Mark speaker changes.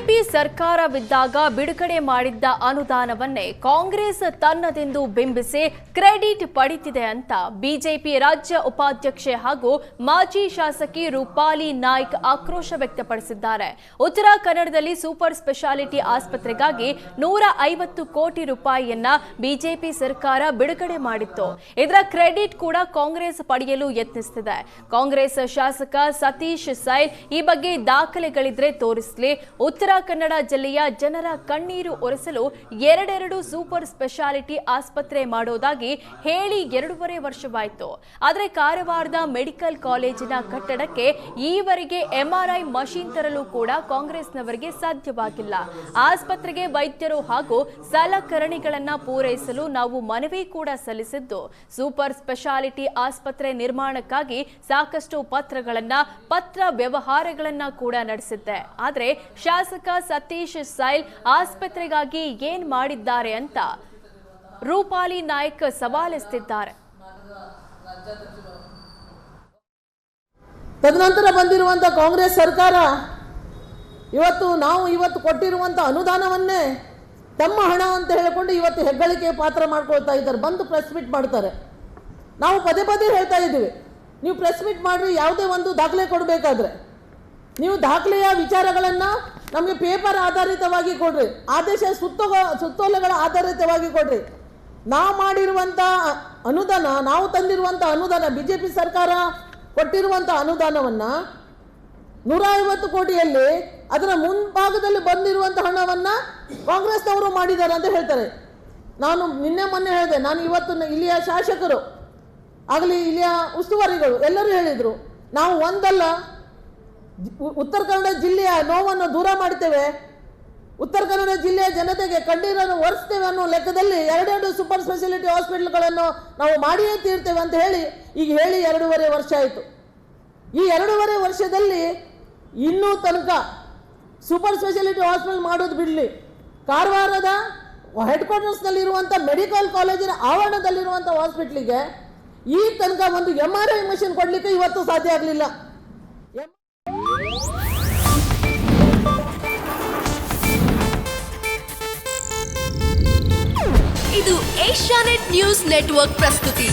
Speaker 1: BJP ಸರ್ಕಾರವಿದ್ದಾಗ ಬಿಡುಗಡೆ ಮಾಡಿದ್ದ ಅನುದಾನವನ್ನೇ Congress ತನ್ನದೆಂದು ಬಿಂಬಿಸಿ credit ಪಡೆದಿದೆ ಅಂತ ಬಿಜೆಪಿ ರಾಜ್ಯ ಉಪಾಧ್ಯಕ್ಷೆ ಹಾಗೂ ಮಾಜಿ ಶಾಸಕಿ ರೂಪಾಲಿ ನಾಯ್ಕ್ ಆಕ್ರೋಶ ವ್ಯಕ್ತಪಡಿಸಿದ್ದಾರೆ. ಉತ್ತರ ಕನ್ನಡದಲ್ಲಿ ಸೂಪರ್ ಸ್ಪೆಷಾಲಿಟಿ ಆಸ್ಪತ್ರೆಗಾಗಿ 150 ಕೋಟಿ ರೂಪಾಯಿಯನ್ನ ಬಿಜೆಪಿ ಸರ್ಕಾರ ಬಿಡುಗಡೆ ಮಾಡಿತ್ತು. ಇದರ ಕ್ರೆಡಿಟ್ ಕೂಡ ಕಾಂಗ್ರೆಸ್ ಪಡೆಯಲು ಯತ್ನಿಸುತ್ತಿದೆ. ಕಾಂಗ್ರೆಸ್ ಶಾಸಕ ಸತೀಶ್ ಸೈಲ್ ಈ ಬಗ್ಗೆ ದಾಖಲೆಗಳಿದ್ರೆ ತೋರಿಸಲಿ, ಉತ್ತರ ಕನ್ನಡ ಜಿಲ್ಲೆಯ ಜನರ ಕಣ್ಣೀರು ಒರೆಸಲು ಎರಡೆರಡು ಸೂಪರ್ ಸ್ಪೆಷಾಲಿಟಿ ಆಸ್ಪತ್ರೆ ಮಾಡೋದಾಗಿ ಹೇಳಿ 2.5 ವರ್ಷವಾಯಿತು. ಆದರೆ ಕಾರವಾರದ ಮೆಡಿಕಲ್ ಕಾಲೇಜಿನ ಕಟ್ಟಡಕ್ಕೆ ಈವರೆಗೆ ಎಂಆರ್ಐ ಮಷೀನ್ ತರಲು ಕೂಡ ಕಾಂಗ್ರೆಸ್ನವರಿಗೆ ಸಾಧ್ಯವಾಗಿಲ್ಲ. ಆಸ್ಪತ್ರೆಗೆ ವೈದ್ಯರು ಹಾಗೂ ಸಲಕರಣೆಗಳನ್ನು ಪೂರೈಸಲು ನಾವು ಮನವಿ ಕೂಡ ಸಲ್ಲಿಸಿದ್ದು, ಸೂಪರ್ ಸ್ಪೆಷಾಲಿಟಿ ಆಸ್ಪತ್ರೆ ನಿರ್ಮಾಣಕ್ಕಾಗಿ ಸಾಕಷ್ಟು ಪತ್ರ ವ್ಯವಹಾರಗಳನ್ನ ಕೂಡ ನಡೆಸಿದ್ದೆ. ಆದರೆ ಶಾಸಕ ಸತೀಶ್ ಸೈಲ್ ಆಸ್ಪತ್ರೆಗಾಗಿ ಏನ್ ಮಾಡಿದ್ದಾರೆ ಅಂತ ರೂಪಾಲಿ ನಾಯ್ಕ್ ಸವಾಲೆಸೆದಿದ್ದಾರೆ.
Speaker 2: ತದನಂತರ ಬಂದಿರುವಂತಹ ಕಾಂಗ್ರೆಸ್ ಸರ್ಕಾರ ಇವತ್ತು ಕೊಟ್ಟಿರುವಂತ ಅನುದಾನವನ್ನೇ ತಮ್ಮ ಹಣ ಅಂತ ಹೇಳಿಕೊಂಡು ಇವತ್ತು ಹೆಗ್ಗಳಿಕೆ ಪಾತ್ರ ಮಾಡ್ಕೊಳ್ತಾ ಇದ್ದಾರೆ. ಬಂದು ಪ್ರೆಸ್ ಮೀಟ್ ಮಾಡ್ತಾರೆ. ನಾವು ಪದೇ ಪದೇ ಹೇಳ್ತಾ ಇದ್ದೀವಿ, ನೀವು ಪ್ರೆಸ್ ಮೀಟ್ ಮಾಡ್ರಿ, ಯಾವುದೇ ಒಂದು ದಾಖಲೆ ಕೊಡಬೇಕಾದ್ರೆ ನೀವು ದಾಖಲೆಯ ವಿಚಾರಗಳನ್ನು ನಮಗೆ ಪೇಪರ್ ಆಧಾರಿತವಾಗಿ ಕೊಡ್ರಿ, ಆದೇಶ ಸುತ್ತೋಲೆಗಳ ಆಧಾರಿತವಾಗಿ ಕೊಡ್ರಿ. ನಾವು ಮಾಡಿರುವಂಥ ಅನುದಾನ, ನಾವು ತಂದಿರುವಂಥ ಅನುದಾನ, ಬಿಜೆಪಿ ಸರ್ಕಾರ ಕೊಟ್ಟಿರುವಂಥ ಅನುದಾನವನ್ನು 150 ಕೋಟಿಯಲ್ಲಿ ಅದರ ಮುಂಭಾಗದಲ್ಲಿ ಬಂದಿರುವಂಥ ಹಣವನ್ನು ಕಾಂಗ್ರೆಸ್ನವರು ಮಾಡಿದ್ದಾರೆ ಅಂತ ಹೇಳ್ತಾರೆ. ನಾನು ಮೊನ್ನೆ ಹೇಳಿದೆ, ನಾನು ಇವತ್ತು ಇಲ್ಲಿಯ ಶಾಸಕರು ಆಗಲಿ ಇಲ್ಲಿಯ ಉಸ್ತುವಾರಿಗಳು ಎಲ್ಲರೂ ಹೇಳಿದರು, ನಾವು ಒಂದಲ್ಲ ಉತ್ತರ ಕನ್ನಡ ಜಿಲ್ಲೆಯ ನೋವನ್ನು ದೂರ ಮಾಡ್ತೇವೆ, ಉತ್ತರ ಕನ್ನಡ ಜಿಲ್ಲೆಯ ಜನತೆಗೆ ಕಣ್ಣೀರನ್ನು ಒರೆಸ್ತೇವೆ ಅನ್ನೋ ಲೆಕ್ಕದಲ್ಲಿ ಎರಡೆರಡು ಸೂಪರ್ ಸ್ಪೆಷಾಲಿಟಿ ಹಾಸ್ಪಿಟಲ್ಗಳನ್ನು ನಾವು ಮಾಡಿಯೇ ತೀರ್ತೇವೆ ಅಂತ ಹೇಳಿ 2.5 ವರ್ಷ ಆಯಿತು. ಈ 2.5 ವರ್ಷದಲ್ಲಿ ಇನ್ನೂ ತನಕ ಸೂಪರ್ ಸ್ಪೆಷಾಲಿಟಿ ಹಾಸ್ಪಿಟಲ್ ಮಾಡೋದು ಬಿಡಲಿ, ಕಾರವಾರದ ಹೆಡ್ ಕ್ವಾರ್ಟರ್ಸ್ನಲ್ಲಿರುವಂಥ ಮೆಡಿಕಲ್ ಕಾಲೇಜಿನ ಆವರಣದಲ್ಲಿರುವಂಥ ಹಾಸ್ಪಿಟ್ಲಿಗೆ ಈ ತನಕ ಒಂದು ಎಂಆರ್ಐ ಮಷಿನ್ ಕೊಡಲಿಕ್ಕೆ ಇವತ್ತು ಸಾಧ್ಯ ಆಗಲಿಲ್ಲ.
Speaker 3: ಇದು ಏಷ್ಯಾನೆಟ್ ನ್ಯೂಸ್ ನೆಟ್ವರ್ಕ್ ಪ್ರಸ್ತುತಿ.